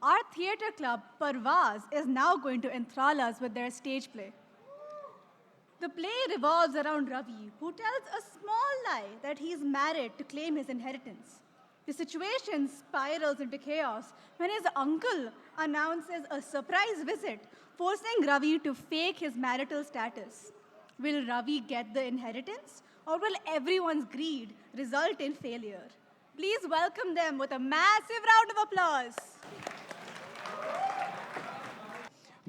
our theatre club, Parvaz, is now going to enthrall us with their stage play. The play revolves around Ravi, who tells a small lie that he is married to claim his inheritance. The situation spirals into chaos when his uncle announces a surprise visit, forcing Ravi to fake his marital status. Will Ravi get the inheritance, or will everyone's greed result in failure? Please welcome them with a massive round of applause.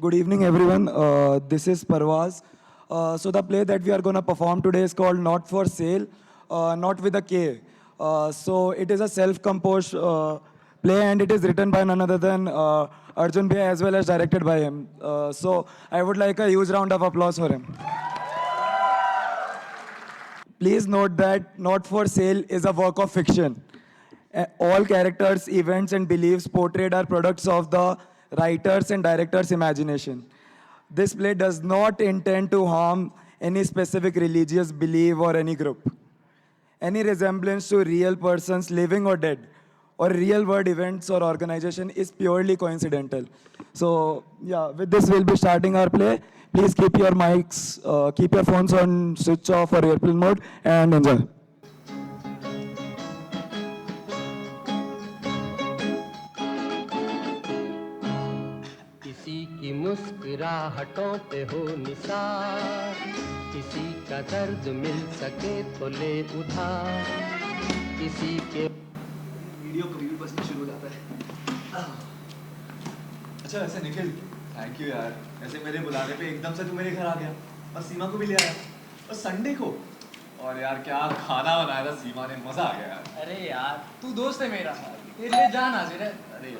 Good evening, everyone. This is Parvaz. So the play that we are going to perform today is called Not For Sale, not with a K. So it is a self-composed play, and it is written by none other than Arjun Bhai as well as directed by him. So I would like a huge round of applause for him. Please note that Not For Sale is a work of fiction. All characters, events, and beliefs portrayed are products of the writer's and director's imagination. This play does not intend to harm any specific religious belief or any group. Any resemblance to real persons, living or dead, or real world events or organization is purely coincidental. So, yeah, with this, we'll be starting our play. Please keep your mics, keep your phones on switch off or airplane mode, and enjoy. किसी की मुस्कुराहटों पे हो निसार, किसी का दर्द मिल सके तो ले उधार, किसी के वीडियो प्रीव्यू बस में शुरू हो जाता है। अच्छा वैसे निखिल, थैंक यू यार। ऐसे मेरे बुलाने पे एकदम से तू मेरे घर आ गया और सीमा को भी ले आया और संडे को। और यार क्या खाना बनाया था सीमा ने, मजा आ गया यार। अरे यार तू दोस्त है मेरा, तेरे लिए जान हाजिर है। अरे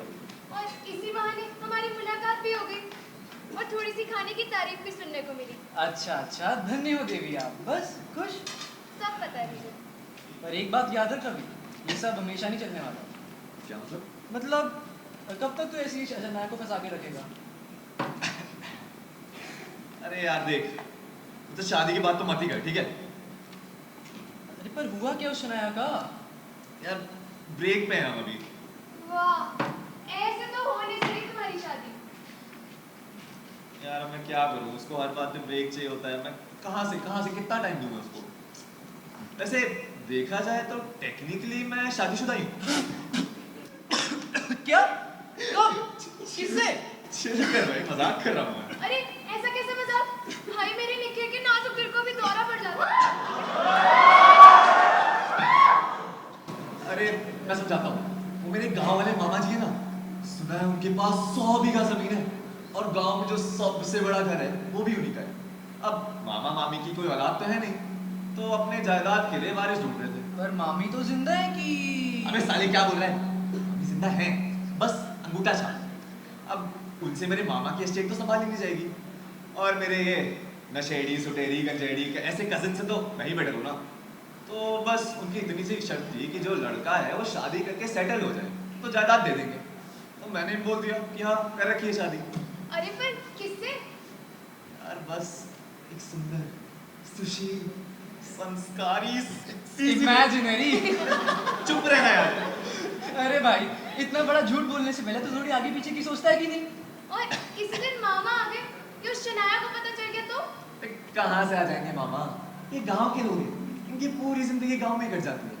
और इसी बहाने हमारी मुलाकात भी हो गई और थोड़ी सी खाने की तारीफ भी सुनने को मिली। अच्छा अच्छा, धन्य हो देवी आप, बस खुश। सब पता है मुझे। पर एक बात याद रख कभी, ये सब हमेशा नहीं चलने वाला। क्या मतलब? मतलब कब तक तू ऐसी ही शनाया को फंसा के रखेगा? अरे यार देख, तो शादी की बात तो मत ही कर, ठीक है? अरे पर हुआ क्या उस शनाया का? यार ब्रेक पे हैं हम अभी। वाह, ऐसे तो हो नहीं सकती तुम्हारी शादी। यार मैं क्या करूं, उसको हर बात में ब्रेक चाहिए होता है। मैं कहाँ से कितना टाइम दूंगा उसको? वैसे देखा जाए तो टेक्निकली मैं शादीशुदा ही हूँ। क्या? कब? किससे? चिल कर भाई, मजाक कर रहा हूँ मैं। अरे ऐसा कैसे मजाक? भाई मेरे निखिल के नाजुक दिल को भी दौरा पड़ जाता। अरे मैं समझाता हूँ। वो मेरे गांव वाले मामा जी है ना, सुना है उनके पास 100 बीघा जमीन है और गांव में जो सबसे बड़ा घर है वो भी उन्हीं का है। अब मामा मामी की कोई औलाद तो है नहीं, तो अपने जायदाद के लिए वारिस ढूंढ रहे थे। पर मामी तो जिंदा है कि? अबे साले क्या बोल रहे हैं? मामी जिंदा है, बस अंगूठा छाप। अब उनसे मेरे मामा की एस्टेट तो संभाल ली जाएगी और मेरे ये नशेड़ी सुटेरी गंजेड़ी के ऐसे कजिन से तो मैं ही बेटर हूँ ना। तो बस उनकी इतनी सी शर्त थी कि जो लड़का है वो शादी करके सेटल हो जाए तो जायदाद दे देंगे। तो मैंने बोल दिया कि हाँ कर रखी है शादी। अरे पर किससे? यार बस एक सुंदर, सुशील, संस्कारी, इमेजिनरी। चुप रहना यार। अरे भाई इतना बड़ा झूठ बोलने से पहले तो थोड़ी आगे पीछे की सोचता है कि नहीं? और किसी दिन मामा आ गए कि उस शनाया को पता चल गया तो? कहाँ से आ जाएंगे मामा? ये गांव के लोग हैं, इनकी पूरी जिंदगी गांव में कट जाती है।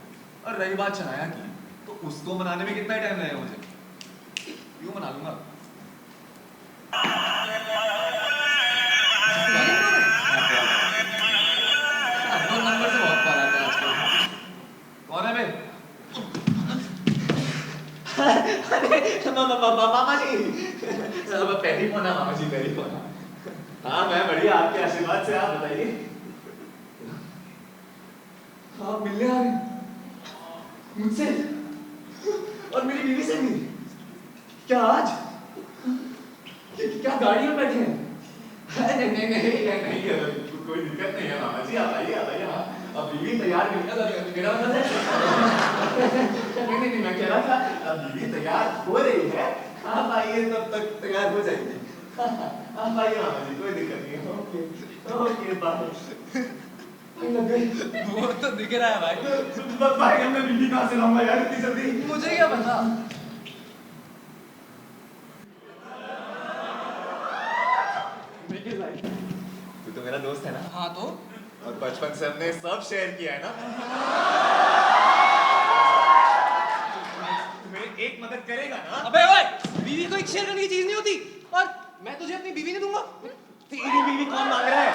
और रही बात शनाया की, तो उसको मनाने में कितना टाइम लगेगा मुझे? यूं मना लूंगा। नंबर से बहुत कॉल आते हैं आजकल। कौन है बे? अरे मामा जी, पहली फोन है मामा जी, पहली फोन। हाँ मैं बढ़िया, आपके आशीर्वाद से। आप बताइए। आप मिलने आ रहे मुझसे और मेरी बीवी से भी? क्या आज? क्या गाड़ी में बैठे हैं? नहीं, कोई दिक्कत नहीं है मामा जी, आप आइए। हाँ अब बीवी तैयार मेरा मतलब है। नहीं, मैं कह रहा था अब बीवी तैयार हो रही है, आप आइए तब तक तैयार हो जाएगी। आप आइए मामा जी, कोई दिक्कत नहीं है। Okay bye. वो तो दिख रहा है भाई। भाई मैं बीवी कहाँ से लाऊंगा यार इतनी जल्दी? मुझे क्या पता। तू तो मेरा दोस्त है ना, हाँ तो और बचपन से हमने सब शेयर किया है ना। तुम्हें एक मदद करेगा ना? अबे ओए, बीवी को एक शेयर करने की चीज नहीं होती, और मैं तुझे अपनी बीवी नहीं दूंगा। तेरी बीवी कौन मांग रहा है?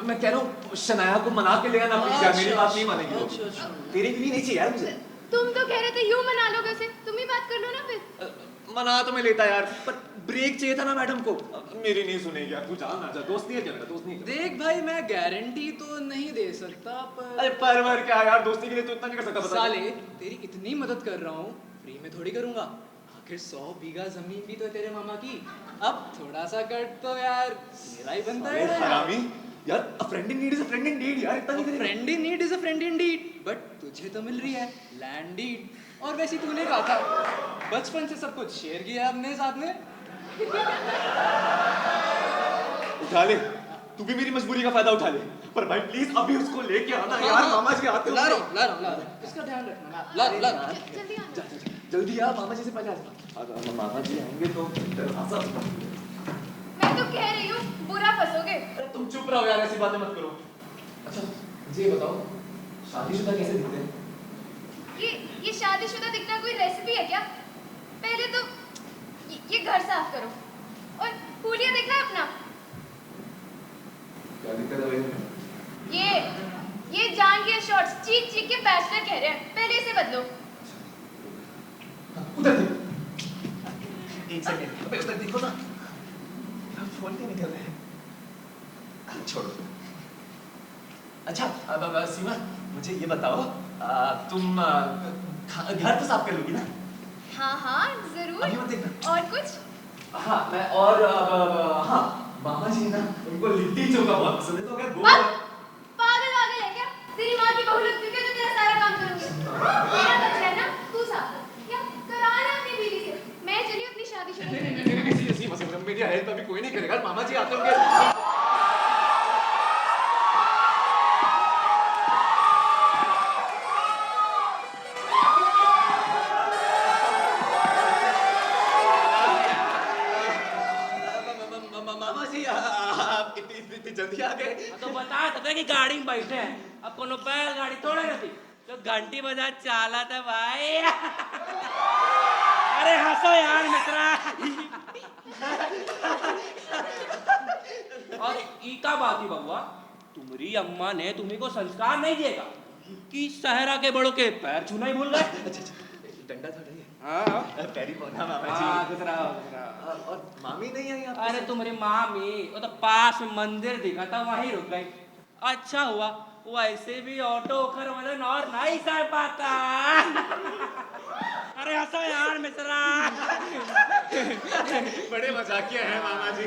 मैं कह रहा हूँ शनाया को मना के ले आना प्लीज यार, मेरी बात नहीं मानेगी वो। तेरी बीवी नहीं चाहिए यार मुझे। तुम तो कह रहे थे यूं मना लोगे उसे, तुम ही बात कर लो ना फिर। मना तो मैं लेता यार, पर ब्रेक चाहिए था ना मैडम को। मेरी नहीं सुनेगी यार, तू जा ना जा, दोस्त नहीं है क्या मेरा, दोस्त नहीं है। देख भाई, मैं गारंटी तो नहीं दे सकता, पर अरे परवर क्या यार, दोस्ती के लिए तो इतना नहीं कर सकता। बता साले, तेरी इतनी मदद कर रहा हूँ, फ्री में थोड़ी करूंगा। आखिर 100 बीघा जमीन भी तो है तेरे मामा की, अब थोड़ा सा कट तो यार मेरा ही बनता अरे है। हरामी यार, a friend in need is a friend in need यार, इतना नहीं करेगा। Friend in need is a friend in deed, but तुझे तो मिल रही है लैंड डीड। और वैसे तूने कहा था बचपन से सब कुछ शेयर किया है अपने साथ में। उठा ले, तू भी मेरी मजबूरी का फायदा उठा ले, पर भाई प्लीज अभी उसको लेके आना यार, मामा जी आते ला रहा हूँ, इसका ध्यान रखना। ला रहा हूँ। जल्दी आना। जल्दी आ, मामा जी से पहले आ। मामा जी आएंगे तो दरवाजा। मैं तो कह रही हूँ बुरा फंसोगे। अरे तुम चुप रहो यार, ऐसी बातें मत करो। अच्छा मुझे ये बताओ, शादीशुदा कैसे दिखते हैं? ये शादीशुदा दिखना कोई रेसिपी है क्या? पहले तो ये घर साफ करो और हुलिया देखना है अपना। क्या दिक्कत है भाई? ये जान के शॉर्ट्स चीख चीख के बैचलर कह रहे हैं, पहले इसे बदलो। उधर देखो, एक सेकंड, अबे उधर देखो ना, फोन क्यों निकल रहा है? छोड़ो। अच्छा अब सीमा, मुझे ये बताओ, तुम घर तो साफ कर लोगी ना? हाँ जरूर। अभी मत देखना। और कुछ? हाँ मैं और हाँ, मामा जी ना, उनको लिट्टी चोखा बहुत पसंद है, तो अगर वो पागल है क्या? तेरी माँ की बहू लगती है तो तेरा सारा काम करूंगी। तेरा कचरा है ना, तू साफ कर। क्या कराना अपनी बीवी से? मैं चली अपनी शादी शुरू करने। सीमा से मेरी हेल्प अभी कोई नहीं करेगा, मामा जी आते होंगे। मामा जी आप इतनी जल्दी आ गए? तो बता सकते कि गाड़ी में बैठे हैं, अब कोनो बैल गाड़ी थोड़े रहती तो घंटी बजा चाला था भाई। अरे हंसो यार मित्रा। और ई का बात ही बबुआ, तुम्हारी अम्मा ने तुम्ही को संस्कार नहीं दिएगा कि सहरा के बड़ों के पैर छूना ही भूल गए। अच्छा डंडा था नहीं? हाँ पैरी पौधा मामा हाँ, जी। गुजरा। और मामी नहीं आई आप? अरे तुम्हारी मामी वो तो पास में मंदिर दिखा था, वहीं रुक गई। अच्छा हुआ, वैसे भी ऑटो खर वजन और नहीं सह पाता। अरे हंसो यार मित्रा। बड़े मजाकिया हैं मामा जी।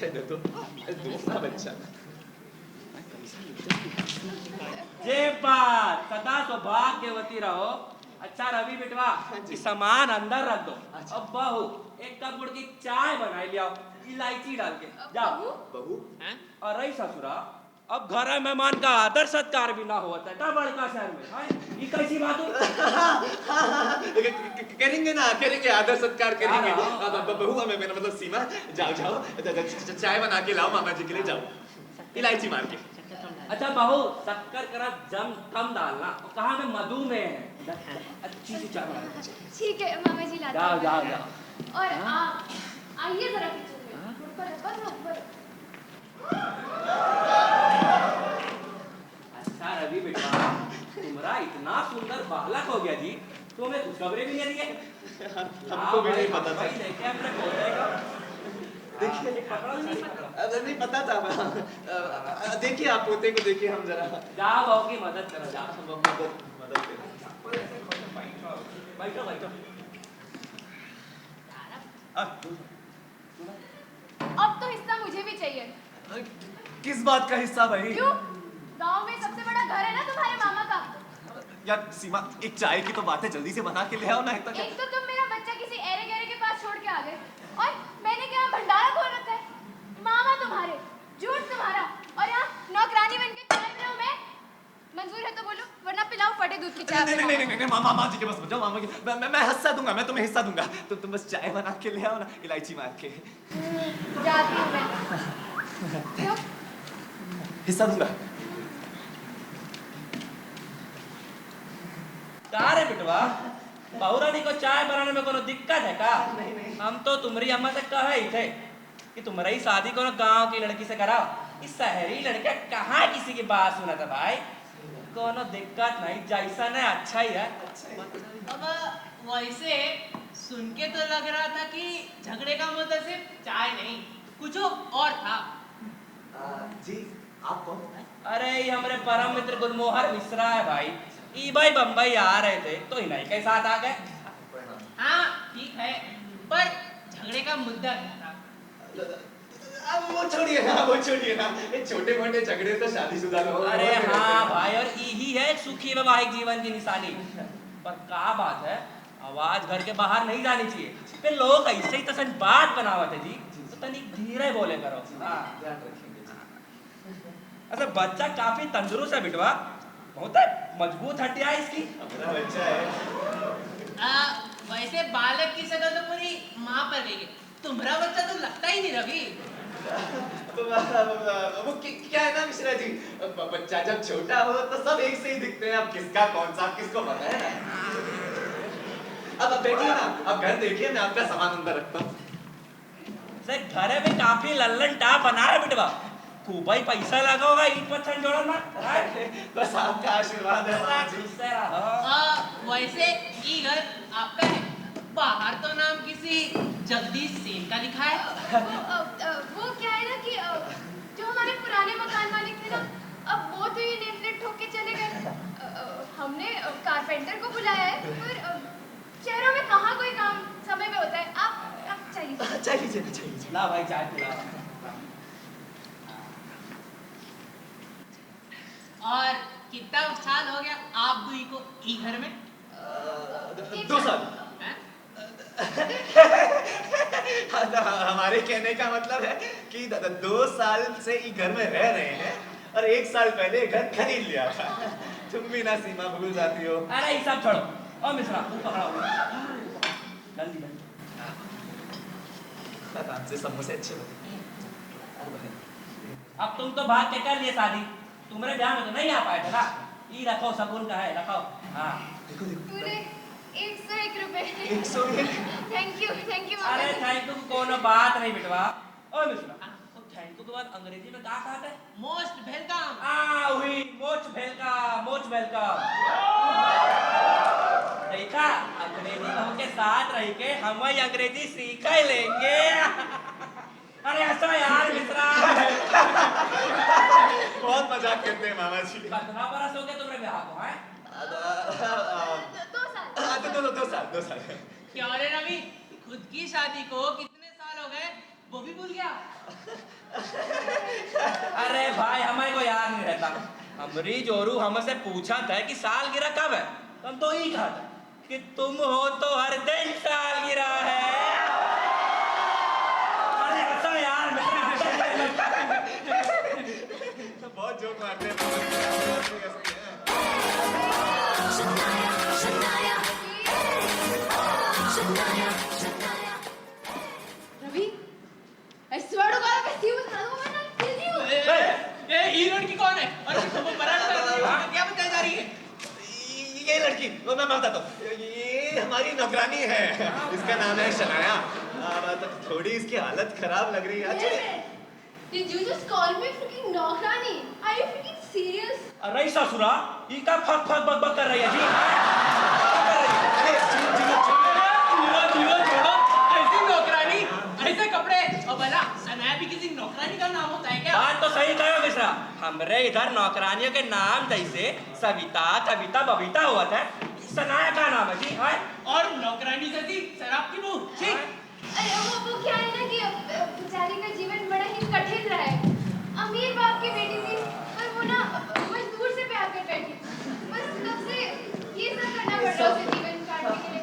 चलो तो दूसरा बच्चा। जे बात सदा सौभाग्यवती रहो। अच्छा रवि बेटवा, ये सामान अंदर रख दो। अब बहू एक कप गुड़ की चाय बनाई लिया, इलायची डाल के जाओ। बहू और रही ससुरा, अब घर है मेहमान का आदर सत्कार भी ना होता है बड़का शहर में। हाँ, ये कैसी बात हुई? करेंगे ना, करेंगे, आदर सत्कार करेंगे। हाँ। बहू हमें मेरा मतलब सीमा, जाओ चाय बना के लाओ मामा जी के लिए, जाओ इलायची मार के। अच्छा बहू, शक्कर करा जम कम डालना, और कहा में मधु में है। अच्छी सी चाय बना। ठीक है मामा जी लाते जाओ हैं। जाओ जाओ। और आइए जरा किचन में। ऊपर। अच्छा रवि बेटा, तुम्हारा इतना सुंदर बालक हो गया जी, तुम्हें खुशखबरी भी नहीं दी है। हमको भी नहीं पता था। भाई देखे अपने पोते को। देखिए नहीं पता था। देखिए आप पोते को देखिए, हम जरा जाओ बहू की मदद करो, जाओ मदद करें। बैठो बैठो। अब तो हिस्सा मुझे भी चाहिए। किस बात का हिस्सा भाई? क्यों? गांव में सबसे बड़ा घर है ना तुम्हारे मामा का। यार सीमा, एक चाय की तो बात है, जल्दी से बना के ले आओ ना। इतना एक तो तुम मेरा बच्चा किसी ऐरे गहरे के पास छोड़ के आ गए, और मैंने क्या भंडारा खोल रखा है? मामा तुम्हारे, झूठ तुम्हारा, और यहाँ नौकरानी बन के चाय पिलाऊं मैं? मंजूर है तो बोलो, वरना पिलाओ फटे दूध की चाय नहीं नहीं बनाओ। नहीं नहीं मामा जी के बस बचाओ मामा की मैं हिस्सा दूंगा मैं तुम्हें हिस्सा दूंगा तुम बस चाय बना के ले आओ ना इलायची मार के जाती हूँ मैं। क्यों? हिस्सा दूंगा का रे बिटवा बहुरानी को चाय बनाने में कोनो दिक्कत है का? हम तो तुम्हारी अम्मा से कह ही थे कि तुम्हारी शादी कोनो गांव की लड़की से कराओ। इस शहरी लड़का कहाँ किसी की बात सुना था भाई? कोनो दिक्कत नहीं, जैसा नहीं अच्छा ही है। अब वैसे सुन के तो लग रहा था कि झगड़े का मुद्दा सिर्फ चाय नहीं कुछ और था। जी आप कौन? अरे ये हमारे परम मित्र गुलमोहर मिश्रा है भाई। ई भाई बम्बई आ रहे थे तो इन्हीं के साथ आ गए। हाँ ठीक है, पर झगड़े का मुद्दा क्या था? अब वो छोड़िए ना ये छोटे मोटे झगड़े तो शादीशुदा लोग अरे हाँ भाई, और यही है सुखी वैवाहिक जीवन की निशानी। पर क्या बात है, आवाज घर के बाहर नहीं जानी चाहिए। फिर लोग ऐसे ही तसन बात बनावत है जी, तो तनिक धीरे बोले करो। हाँ ध्यान रखेंगे। अच्छा बच्चा काफी तंदुरुस्त है बिटवा, बहुत है मजबूत हड्डियां है इसकी। अपना बच्चा है। वैसे बालक की शक्ल तो पूरी माँ पर गई है, तुम्हारा बच्चा तो लगता ही नहीं रवि। वो क्या है ना मिश्रा जी, बच्चा जब छोटा हो तो सब एक से ही दिखते हैं। अब किसका कौन सा किसको पता है ना। अब बैठिए ना, अब घर देखिए, मैं आपका सामान अंदर रखता हूँ। घरे में काफी लल्लन टाप बना है बिटवा, खूब ही पैसा लगा होगा ईट पत्थर जोड़न में। बस आपका आशीर्वाद है माँ जी। वैसे ये घर आपका है, बाहर तो नाम किसी जगदीश सेन का लिखा है। वो क्या है ना कि जो हमारे पुराने मकान मालिक थे ना, अब वो तो ये नेम प्लेट ठोक के चले गए। हमने कारपेंटर को बुलाया है, पर शहरों में कहाँ कोई काम समय में होता है। आप चाहिए चाहिए ला भाई चाय पिला। और कितना साल हो गया आप दुई को ई घर में? 2 साल। हैं? हमारे कहने का मतलब है कि 2 साल से ये घर में रह रहे हैं और 1 साल पहले घर खरीद लिया था। तुम भी ना सीमा भूल जाती हो। अरे ये सब छोड़ो, ओ मिश्रा तू पकड़ा जल्दी जल्दी। आपसे समोसे अच्छे होते। अब तुम तो भाग के कर लिए शादी, तुम्हारे ब्याह में तो नहीं आ पाए थे ना। ये रखो शगुन का है, रखो। हाँ पूरे 101 रुपए। 101। Thank you. अरे थैंक यू कोनो बात नहीं बिटवा। ओ मिश्रा तो थैंक यू के बाद अंग्रेजी में क्या कहते हैं? Most welcome. हुई मोस्ट वेलकम। देखा, अंग्रेजी लोगों के साथ रह के हम ही अंग्रेजी सीख ही लेंगे। अरे ऐसा यार मिश्रा। बहुत मजाक करते हैं मामा जी। कितना बरस हो गया तुम्हारे ब्याह को? हैं 2 साल। 2 साल। क्या रे रवि, खुद की शादी को कितने साल हो गए वो भी भूल गया? अरे भाई हमारे को याद नहीं रहता। हमरी जोरू हमसे पूछा था कि सालगिरह कब है, तुम तो यही कहा था कि तुम हो तो हर दिन सालगिरह है। अरे ऐसा यार बहुत जोक मारते हैं। Ravi, I swear to God, मैं सीरियस बता दूँ, मैं ना किल हूँ। ये लड़की कौन है और तुम बराबर कर रही हो? क्या बताई जा रही है? ये लड़की मैं बताता हूँ। ये हमारी नौकरानी है, इसका नाम है शनाया। थोड़ी इसकी हालत खराब लग रही है। Did you just call me freaking नौकरानी? Are you freaking serious? अरे ससुरा ये का फक बक कर रही है जी। छोड़ो ऐसी नौकरानी, ऐसे कपड़े और भला सनाया भी किसी नौकरानी का नाम होता है क्या? बात तो सही कहो मिश्रा, हमरे इधर नौकरानियों के नाम जैसे सविता, कविता, बबीता हुआ था, सनाया का नाम है जी। और नौकरानी जैसी शराब की बहू, ठीक? अरे वो क्या है ना कि बेचारी का जीवन बड़ा ही कठिन रहा है। अमीर बाप की बेटी थी, पर वो ना मजदूर से प्यार कर बैठी। बस तब से ये सब करना पड़ रहा उसे जीवन काटने के लिए।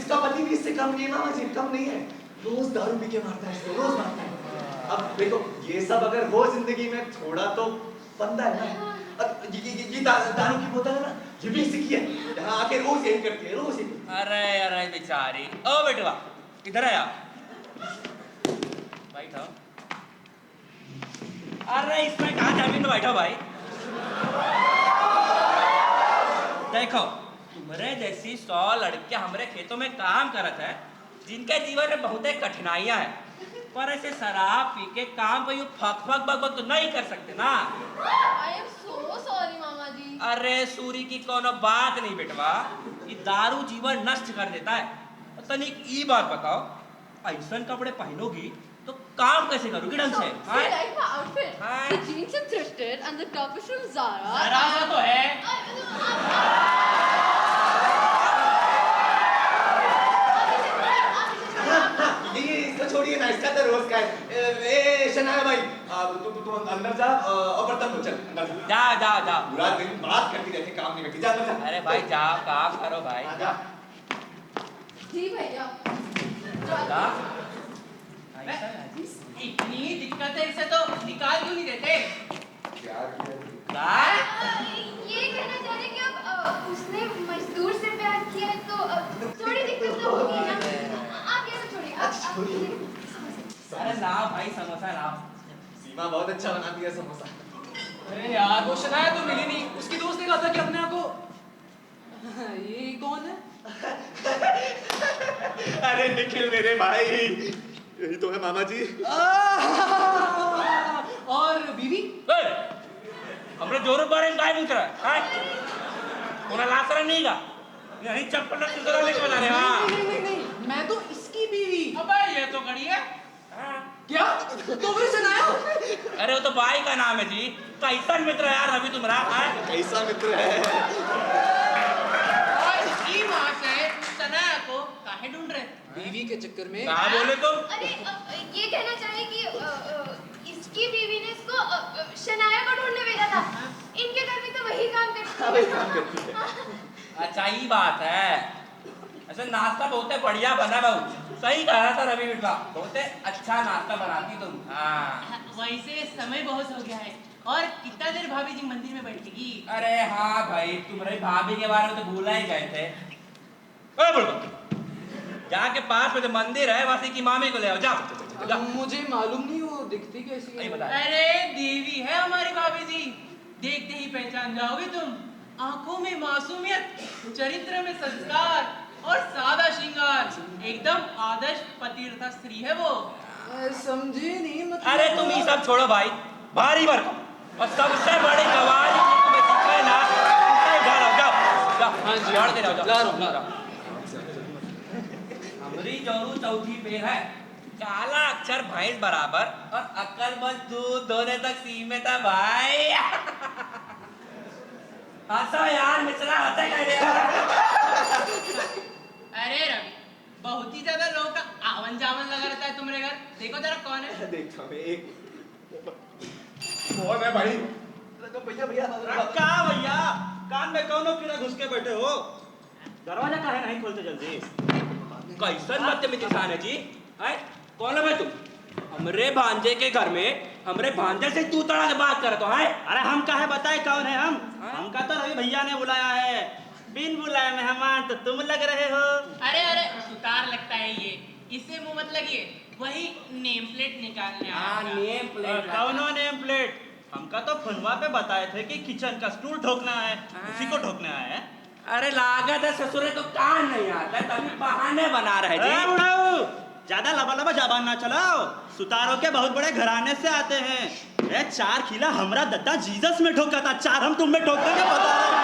इसका पति भी इससे कम नहीं है मामा जी, कम नहीं है। रोज दारू पी के मारता है इसको, रोज मारता है। अब देखो ये सब अगर हो जिंदगी में थोड़ा तो बनता है ना। अब ये दारू की बोतल है ना, ये भी सीखी है, यहाँ आके रोज यही करती है, रोज यही। अरे बेचारी, ओ बेटवा इधर आया, बैठो। अरे इसमें कहाँ जमीन में बैठो भाई। देखो तुम्हारे जैसी 100 लड़कियां हमारे खेतों में काम करत है, जिनके जीवन में बहुत कठिनाइयां हैं, पर ऐसे शराब पी के काम को यूं फक बक तो नहीं कर सकते ना। आई एम सो सॉरी मामा जी। अरे सूरी की कोनो बात नहीं बेटवा, ये दारू जीवन नष्ट कर देता है। तनिक ई बात बताओ, ऐसा कपड़े पहनोगी तो काम कैसे करोगी ढंग से? So you like my outfit? हाँ। The jeans are thrifted and the top is from Zara. जरा सा तो है। ये इसका छोड़िए ना, इसका तो रोज का है। ए शनाया भाई, तू अंदर जा और बर्तन धो, चल अंदर जा। पूरा दिन बात करती रहती, काम नहीं करती, जा अंदर जा। अरे भाई जाओ, काम करो भाई। जा। जी भैया। जा। इतनी दिक्कत है, इसे तो निकाल क्यों नहीं देते? जा। ये कहना चाह रहे कि अब उसने मजदूर से प्यार किया है तो थोड़ी दिक्कत तो होगी ना। आप ये सब छोड़िए, आप अरे लाओ भाई समोसा लाओ। सीमा बहुत अच्छा बनाती है समोसा। अरे यार वो शनाया तो मिली नहीं, उसकी दोस्त ने कहा था कि अपने आप को। ये कौन है? अरे निखिल मेरे भाई, यही तो है मामा जी। और बीवी? हमरे जोरों बारे में काय पूछ रहा है? उन्हें लासरा नहीं का, यही चप्पल न चुदरा लेके बता रहे। हाँ नहीं, मैं तो इसकी बीवी। अबे ये तो कड़ी है। क्या? तो भी सुनाया? अरे वो तो भाई का नाम है जी। कैसा मित्र है यार अभी तुम्हारा? कैसा मित्र है? और इसकी माँ से सनाया को काहे ढूंढ रहे? बीवी के चक्कर में। कहाँ बोले तुम? अरे ये कहना चाहिए कि इसकी बीवी ने इसको शनाया को ढूंढने भेजा था। इनके घर में तो वही काम करती है। अच्छा ही बात है। ऐसे नाश्ता बहुत बढ़िया बना बहु। सही कहा था रवि बिटवा, बहुत अच्छा नाश्ता बनाती तुम। हाँ वैसे समय बहुत हो गया है, और कितना देर भाभी जी मंदिर में बैठेगी? अरे हाँ भाई, तुम्हारी भाभी के बारे में तो भूला ही गए थे। ओए बुढ़वा, जहाँ के पास में जो मंदिर है वहाँ की मामी को ले आओ, जाओ। मुझे मालूम नहीं वो दिखती कैसी है। बता। अरे देवी है हमारी भाभी जी, देखते ही पहचान जाओगे तुम। आंखों में मासूमियत, चरित्र में संस्कार और सादा श्रृंगार, एकदम आदर्श पतिव्रता स्त्री है वो। समझे नहीं मतलब। अरे तुम ये सब छोड़ो भाई, भारी भरकम और सबसे बड़ी कवाली जो तुम्हें सिखाए ना, जाओ। हाँ जी, झाड़ के जाओ, ला रहा हूँ। हमारी जोरू चौथी पे है, काला अक्षर भैंस बराबर और अक्ल बस दूध धोने तक सीमित है भाई। हंसो यार, मिश्रा हंसे कैसे? अरे रवि, बहुत ही ज्यादा लोगों का आवन जावन लगा रहता है तुम्हारे घर। देखो जरा कौन है। देखता हूँ एक कौन है भाई? भैया कहा भैया, कान में कौनो कीड़ा घुस के बैठे हो? दरवाजा काहे नहीं खोलते जल्दी? कैसन बदतमीज इंसान है जी? हैं? कौन है भाई तुम? हमरे भांजे के घर में हमरे भांजे से तू तड़ा के बात कर तो है? अरे हम काहे बताए कौन है हम? हमका तो रवि भैया ने बुलाया है। बिन बुलाए मेहमान तो तुम लग रहे हो। अरे सुतार लगता है ये, इससे मुंह मत लगिए। वही नेम प्लेट निकालने आया था। नेम प्लेट कौनो नेम प्लेट? हमका तो फोनवा पे बताए थे कि किचन का स्टूल ठोकना है, उसी को ठोकना है। अरे लागत है ससुरे को कान नहीं आता, तभी बहाने बना रहे जी। अरे बुढ़ाऊ, ज्यादा लबा जबान ना चलाओ। सुतारों के बहुत बड़े घराने से आते हैं। ए 4 खिला हमरा दत्ता जीसस में ठोका था, 4 हम तुम में ठोक देंगे। बता रहे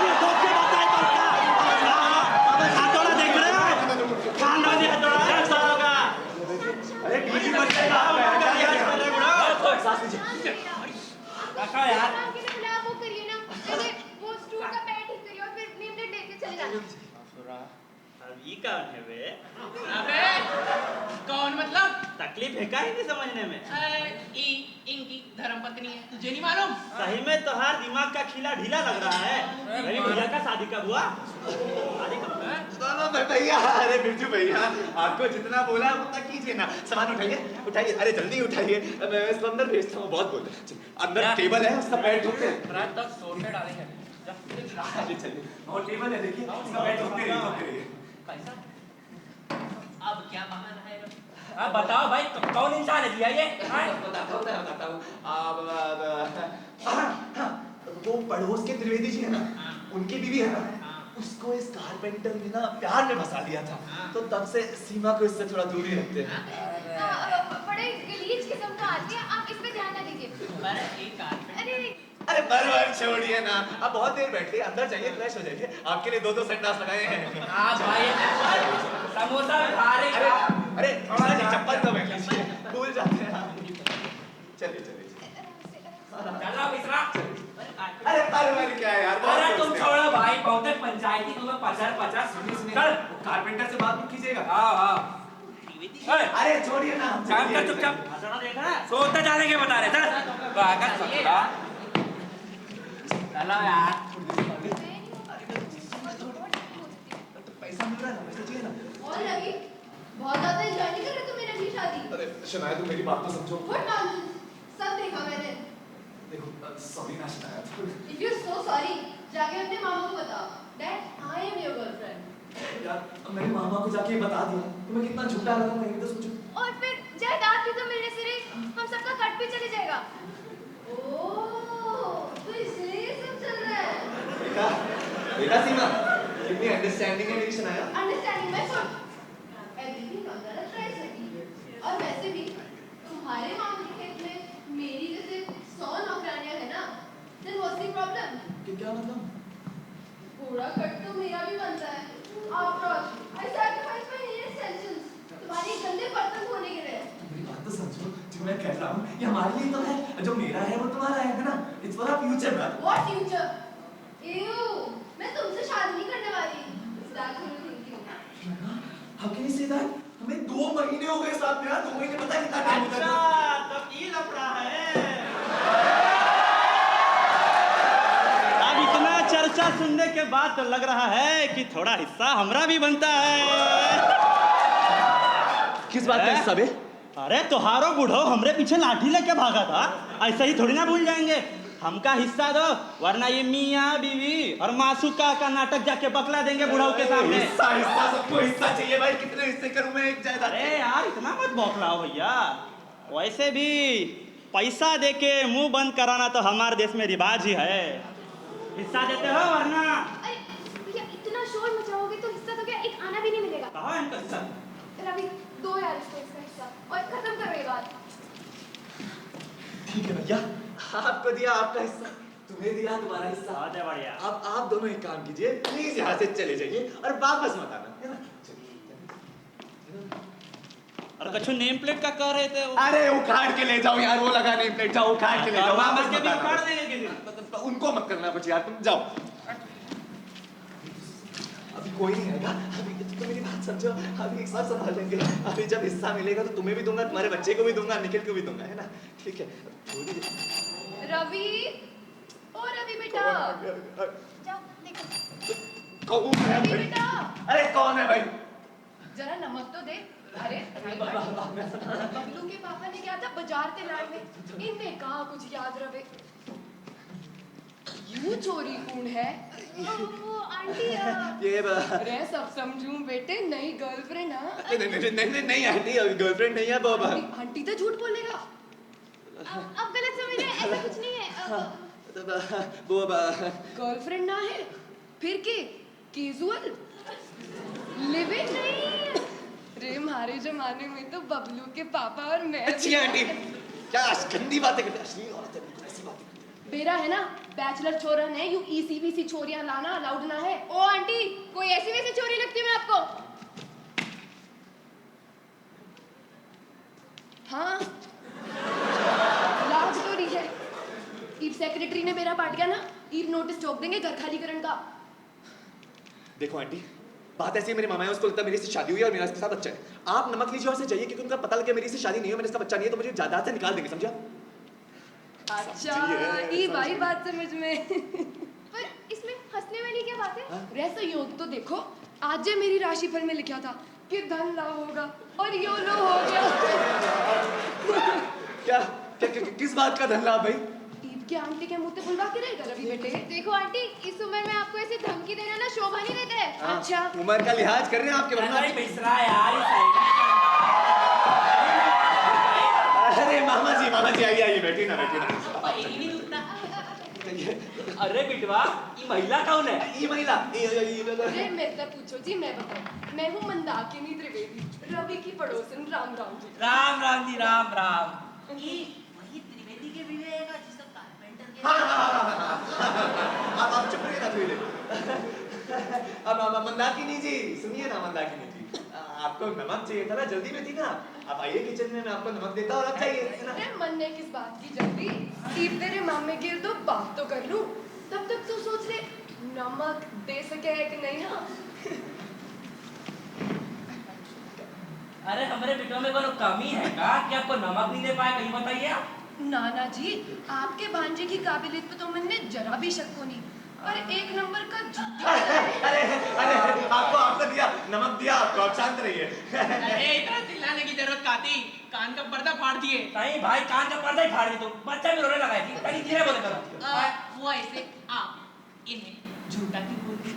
हैं ठोक के बताए तो क्या? हाथोड़ा देख रहे हो? कान ना दे हाथोड़ा है सारों का। अरे बीवी बच्चे का कर दिया इसने बुढ़ाऊ। सास लीजिए। रखो यार। काम के लिए बुलाया वो करिए ना। पहले वो स्टूल का पैर ठीक करिए और फिर नेम प्लेट लेके चले जाना। अब ये कौन है बे? अबे कौन मतलब? तकलीफ है का ही नहीं समझने में। इनकी धर्मपत्नी है, तुझे नहीं मालूम? सही में तोहार दिमाग का खिला ढीला लग रहा है। रवि भैया का शादी कब हुआ? शादी कब हुआ? भैया, अरे बिरजू भैया, आपको जितना बोला उतना कीजिए ना। सामान उठाइए, अरे जल्दी उठाइए। मैं इसको अंदर भेजता हूँ, बहुत बोलते। अंदर टेबल है, उसका पैर ठोकते हैं। रात तक सोटे डालेंगे। आगे चलिए, और टेबल है देखिए, इसका बैठ होके रहिए। अब क्या बहाना है रवि? अब बताओ भाई कौन इंसान है भैया ये? हाँ? बताता हूँ। वो पड़ोस के त्रिवेदी जी है ना, उनकी बीवी है ना, उसको इस कारपेंटर ने ना प्यार में फंसा लिया था, तो तब से सीमा को इससे थोड़ा दूर ही रखते हैं। बड़े गलीज किस्म का आदमी है, आप इस पे ध्यान ना दीजिए। पर एक कारपेंटर अरे बरबर छोड़िए ना, आप बहुत देर बैठ गए, अंदर जाइए, फ्रेश हो जाइए। आपके लिए 2-2 संडास लगाए हैं। हाँ भाई समोसा में खा रहे अरे थोड़ा सा चप्पल तो बैठ लीजिए, भूल जाते हैं आप। चलिए चलो मिश्रा। अरे बरबर क्या है यार, अरे तुम छोड़ो भाई, बहुत पंचायती तुम्हें पचर सुनिए चल कारपेंटर से बात मत कीजिएगा। हाँ अरे छोड़िए ना, काम कर चुपचाप। सोते जाने के बता रहे चल बाकर सकता। चलो यार पैसा मिल रहा है ना, पैसा चाहिए ना। और रवि बहुत ज्यादा एंजॉय नहीं कर रहे तुम मेरी शादी? अरे शनाया, तुम मेरी बात तो समझो। What nonsense? सब देखा मैंने। देखो सॉरी ना Shanaya. If you're so sorry, जाके अपने मामा को बताओ that I am your girlfriend. यार मैंने मामा को जाके बता दिया, तो मैं कितना झूठा रहूंगा ये तो सोचो। और फिर जायदाद भी तो मिलने से नहीं, हम सबका कट भी चले जाएगा। ओह, तो इसलिए ये सब चल रहा है। देखा सीमा, कितनी अंडरस्टैंडिंग है मेरी Shanaya. Understanding my foot. Everything comes at a price, Ravi. और वैसे भी तुम्हारे मामा के खेत में मेरी जैसे 100 नौकरानियां हैं ना, then what's the problem? क्या मतलब? थोड़ा कट तो मेरा भी बनता है। After all, I sacrifice my hair extensions. तुम्हारे गंदे बर्तन धोने के लिए। मेरी बात तो समझो, जो मैं कह रहा हूँ ये हमारे लिए तो है, जो मेरा है वो तुम्हारा है ना। It's for our future man. What future? Ew, मैं तुमसे शादी नहीं करने वाली। Is that what you're thinking? How can you say that? हमें 2 महीने हो गए साथ में यार, 2 महीने पता है कितना टाइम होता है। अच्छा तब ये लफड़ा है। अब इतना चर्चा सुनने के बाद तो लग रहा है कि थोड़ा हिस्सा हमरा भी बनता है। किस बात का हिस्सा बे? अरे तोहारो बूढ़ो हमरे पीछे लाठी लेके भागा था, ऐसे ही थोड़ी ना भूल जाएंगे। हमका हिस्सा दो, वरना ये मियाँ बीवी और मासूका का नाटक जाके बकला देंगे बूढ़ों के सामने। हिस्सा सबको हिस्सा चाहिए भाई, कितने हिस्से करूं मैं एक जायदाद? अरे यार इतना मत बौखलाओ भैया, वैसे भी पैसा देके मुंह बंद कराना तो हमारे देश में रिवाज ही है। हिस्सा देते हो वरना। अरे भैया इतना शोर मचाओगे तो हिस्सा तो क्या एक आना भी नहीं मिलेगा। कहाँ है इनका हिस्सा? रवि दो यार इसको इसका हिस्सा और खत्म करो ये बात। ठीक है भैया, आपको दिया आपका हिस्सा, तुम्हें दिया तुम्हारा हिस्सा। बहुत है बढ़िया। अब आप दोनों एक काम कीजिए, प्लीज यहाँ से चले जाइए और वापस मत आना, है ना? और कछु नेम प्लेट का कह रहे थे वो? अरे उखाड़ के ले जाओ यार, वो लगा नेम प्लेट, जाओ उखाड़ के ले जाओ। वापस के भी मत आना। उखाड़ देंगे किसी दिन। उनको मत करना कुछ यार, तुम जाओ। अभी कोई नहीं आएगा, अभी तो मेरी बात समझो, अभी एक साथ संभाल लेंगे। अभी जब हिस्सा मिलेगा तो तुम्हें भी दूंगा, तुम्हारे बच्चे को भी दूंगा, निखिल को भी दूंगा, है ना? ठीक है थोड़ी देर। रवि ओ रवि बेटा जाओ देखो। कौन है रवि भाई? बेटा अरे कौन है भाई? जरा नमक तो दे। अरे बबलू के पापा ने क्या था बाजार ते लाए में, इनने कहा कुछ याद रवे। यू चोरी कौन है? वो आंटी ये अरे सब समझूं बेटे, नई गर्लफ्रेंड हाँ? नहीं आंटी, अभी गर्लफ्रेंड नहीं है बाबा। आंटी तो झूठ बोलेगा। अब गलत समझ रहे हैं, ऐसा कुछ नहीं है। वो गर्लफ्रेंड ना है फिर के कैजुअल लिविंग नहीं। रे हमारे जमाने में तो बबलू के पापा और मैं अच्छी आंटी, क्या गंदी बातें करते हैं, अश्लील औरत है, बिल्कुल ऐसी बातें करते हैं। बेरा है ना, बैचलर छोरन है, यू ECBC छोरियां लाना अलाउड ना है। ओ आंटी कोई ऐसी वैसी चोरी लगती है मैं आपको? हाँ लाज चोरी है। ईब सेक्रेटरी ने मेरा बांट गया ना, ईब नोटिस ठोक देंगे घर खाली करने का। देखो आंटी, बात ऐसी है, मेरे मामा है, उसको लगता है मेरी से शादी हुई है और मेरा इसके साथ बच्चा है। आप नमक लीजिए और से जाइए, क्योंकि उनका पता लगे मेरी से शादी नहीं है, मैंने इसका बच्चा नहीं है, तो मुझे जायदाद से निकाल देंगे, समझा? अच्छा ये भाई बात समझ में। पर इसमें हंसने वाली क्या बात है? वैसा योग तो देखो, आज जे मेरी राशिफल में लिखा था कि धन लाभ होगा और योलो हो गया। क्या किस बात का धन लाभ भाई? ईद क्या आंटी के मुंह पे बुलवा के रहेगा रवि बेटे? देखो आंटी, इस उम्र में आपको ऐसे धमकी देना ना शोभा नहीं देते हैं। अच्छा उम्र का लिहाज कर रहे हैं आपके वरना अरे मिश्रा यार इस साइड अरे मामा जी आइए बैठी ना अरे बिटवा ये महिला कौन है? ये महिला अरे मैं तो पूछो जी, मैं बताऊं, मैं हूँ मंदाकिनी त्रिवेदी, रवि की पड़ोसन। राम राम जी। राम राम जी राम राम। ये वही त्रिवेदी के बीवी रहेगा जिसका कारपेंटर के आप चुप रहिए ना थोड़ी। अब मंदाकिनी जी सुनिए ना, मंदाकिनी जी आपको नमक चाहिए था ना, जल्दी में थी ना, आप आइए किचन में, मैं आपको नमक देता और आप चाहिए है ना। अरे मन ने किस बात की जल्दी, सीप तेरे मामे गिर दो बात तो कर लूं, तब तक तू सोच ले नमक दे सके है कि नहीं। हाँ अरे हमारे बिटवा में कोई कमी है का कि आपको नमक नहीं दे पाए? कहीं बताइए आप। नाना जी, आपके भांजे की काबिलियत पे तो मैंने जरा भी शक को नहीं, पर एक नंबर का झूठा। अरे आपको दिया नमक दिया आपको, आप शांत रहिए। अरे इतना चिल्लाने की जरूरत का थी? कान का पर्दा फाड़ दिए। नहीं भाई, कान का पर्दा ही फाड़ दी तुम, बच्चा भी रोने लगा थी। कहीं धीरे बोले करो। वो ऐसे आप इन्हें झूठा क्यों बोलती?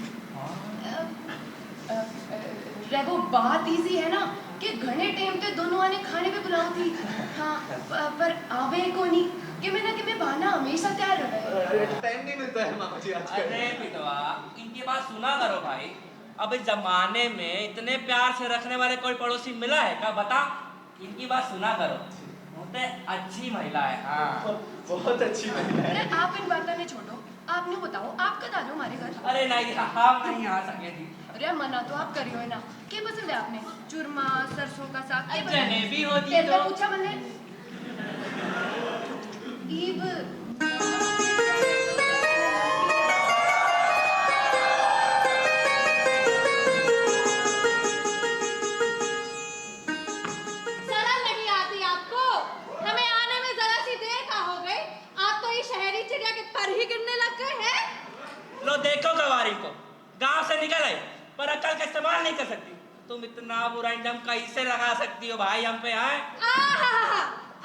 वो बात इजी है ना कि घने टाइम पे दोनों आने खाने पे बुलाऊ थी। हाँ पर आवे को नहीं कि मैं बहाना हमेशा तैयार रहे। टाइम नहीं मिलता है मामा जी आजकल। अरे बिटवा इनकी बात सुना करो भाई, अब इस जमाने में इतने प्यार से रखने वाले कोई पड़ोसी मिला है क्या? बता, इनकी बात सुना करो, बहुत अच्छी महिला है। हाँ बहुत अच्छी महिला है। अरे आप इन बातों ने छोड़ो, आपने बताओ आप कद आ जाओ हमारे घर। अरे नहीं, हम नहीं आ सके जी। अरे मना तो आप करियो है ना। क्या पसंद है आपने? चूरमा, सरसों का साग? जलेबी होती तेल में तो पूछा मैंने। ईब शर्म नहीं आती आपको? हमें आने में जरा सी देर का हो गई, आप तो ये शहरी चिड़िया के पर ही गिरने लग गए हैं। लो देखो गवारी को, गांव से निकल आई पर अक्ल का इस्तेमाल नहीं कर सकती। तुम इतना बुरा इंजम कैसे लगा सकती हो भाई हम पे? आए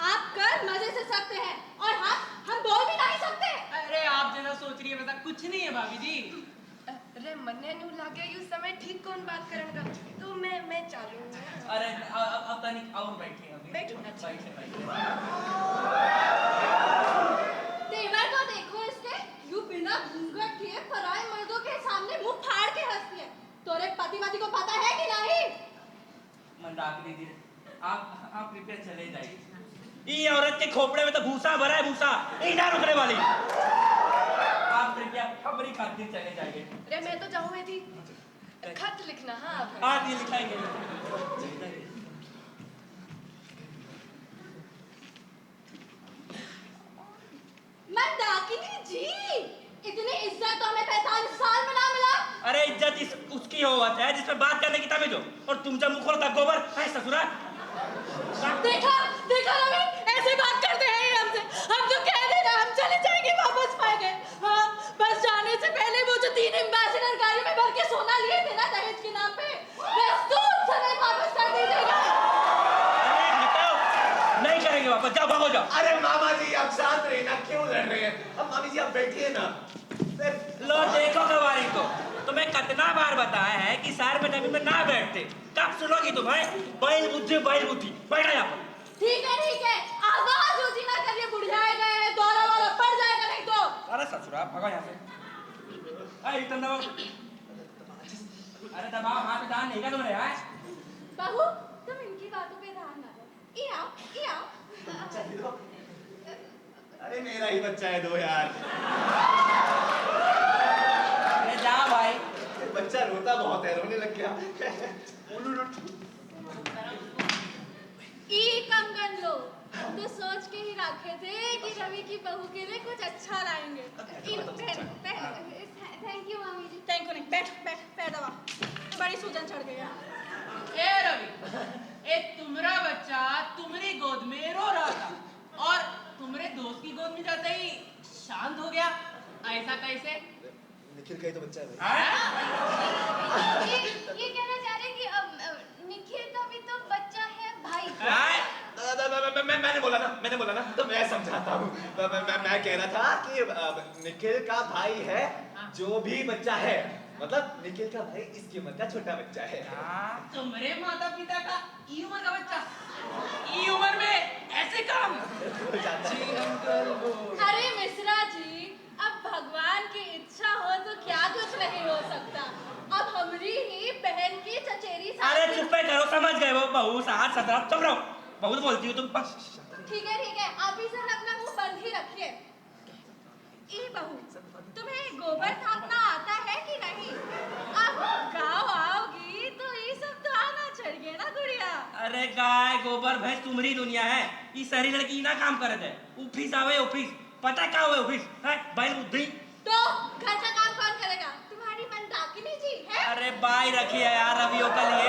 आप कर मजे से सकते हैं और हम बोल भी नहीं सकते। अरे आप जैसा सोच रही है वैसा कुछ नहीं है भाभी जी। अरे मन्ने नु लागे उस समय ठीक कौन बात करन का, तो मैं चालू। अरे अब तनिक और बैठे अभी। बैठो ना। बैठे। तेवर को देखो इसके, यूं बिना घूंघट किए पराए मर्दों के सामने मुंह फाड़ के हंसती है। तोरे पतिवादी को पता है कि नहीं? मंदाकिनी दीदी आप कृपया चले जाइए। ये औरत के खोपड़े में तो भूसा भरा है, भूसा नहीं ना रुकने वाली। आप कृपया खबरी खातिर चले जाइए। अरे मैं तो जाऊँ मैं थी। खत लिखना। हाँ हाँ जी लिखाएंगे। मंदाकिनी जी, इतनी इज्जत तो हमें 45 साल में ना मिला। अरे इज्जत उसकी होवत है जिसमें बात करने की तमीज हो, और तुम जब मुख खोलता गोबर है ससुरा। देखा रवि, ऐसे बात करते हैं ये हमसे। हम तो कह देना हम चले जाएंगे, वापस पाएंगे। हाँ बस जाने से पहले वो जो 3 एम्बेसडर गाड़ी में भर के सोना लिए थे ना दहेज के नाम पे, बस तू समय वापस कर दीजिएगा। अरे हटाओ, नहीं करेंगे वापस, जाओ भागो जाओ। अरे मामा जी आप शांत रहिए ना, क्यों लड़ रहे हैं? अब मामी जी आप बैठिए ना। लो देखो गवारी को, तुम्हें कितना बार बताया है कि शहर में जमीन में ना बैठते, कब सुनोगी तुम्हें? बैल बुद्धि बैठा यहाँ पर। ठीक है, आवाज ऊंची ना करिए, बुढ़ियाए गए हैं, दौरा वाला पड़ जाएगा नहीं तो। अरे ससुरा भागो यहाँ से। अरे इतना दबाओ, अरे दबाओ, हाथ में जान नहीं का तुम्हारे? आए बहू तुम इनकी बातों पे ध्यान ना दो। ये आओ। अरे मेरा ही बच्चा है, दो यार। अरे जाओ भाई। बच्चा रोता बहुत है, रोने लग गया। ई कंगन लो, तो सोच के ही रखे थे कि रवि की बहू के लिए कुछ अच्छा लाएंगे। थैंक यू मामी जी। थैंक यू नहीं, बैठ पैर दबा, बड़ी सूजन चढ़ गई है। ए रवि, ए तुम्हारा बच्चा तुम्हारी गोद में रो रहा था और तुम्हारे दोस्त की गोद में जाते ही शांत हो गया, ऐसा कैसे? निखिल का ही तो बच्चा है। ये कहना चाह रहे कि निखिल का भी तो बच्चा है भाई। मैंने बोला ना तो मैं समझाता हूँ। मैं कह रहा था कि निखिल का भाई है जो भी बच्चा है, मतलब निखिल का भाई इसकी उम्र का छोटा बच्चा है। तुम्हारे माता पिता का ई उम्र का बच्चा ई उम्र में ऐसे काम? जी अंकल वो अरे मिश्रा जी, अब भगवान की इच्छा हो तो क्या कुछ नहीं हो सकता। अब हमारी ही बहन की चचेरी अरे चुप करो, समझ गए वो बहू साहब 17 चुप रहो, बहुत बोलती हो तुम। ठीक है, आप भी सब अपना मुंह बंद ही रखिए। ई बहू, तुम्हें गोबर थापना आता है कि नहीं? अब गाँव आओगी तो ये सब तो आना चाहिए ना गुड़िया। अरे गाय गोबर भैंस तुम्हारी दुनिया है, ये सारी लड़की ना काम करत है। ऑफिस आवे ऑफिस, पता क्या हुए ऑफिस है बैल बुद्धि। तो घर का काम कौन करेगा? तुम्हारी मंदाकिनी जी है। अरे बाई रखी है यार रवियों के लिए,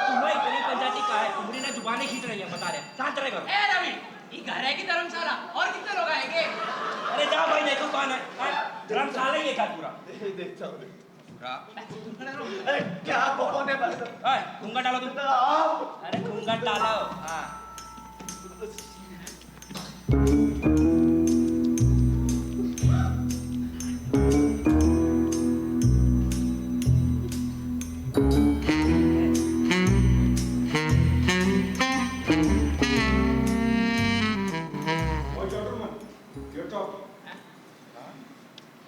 तुम्हें इतनी पंचायती का है, तुम्हारी ना जुबानें खींच रही है, बता रहे शांत रहे करो। ए रवि, ये घर है कि धर्मशाला? और कितने लोग आएंगे? अरे जाओ भाई देखो कौन है, धर्मशाला ही है क्या पूरा? देखता हूँ। अरे क्या कौन है? घूंघट डालो तुम। अरे घूंघट डालो। हाँ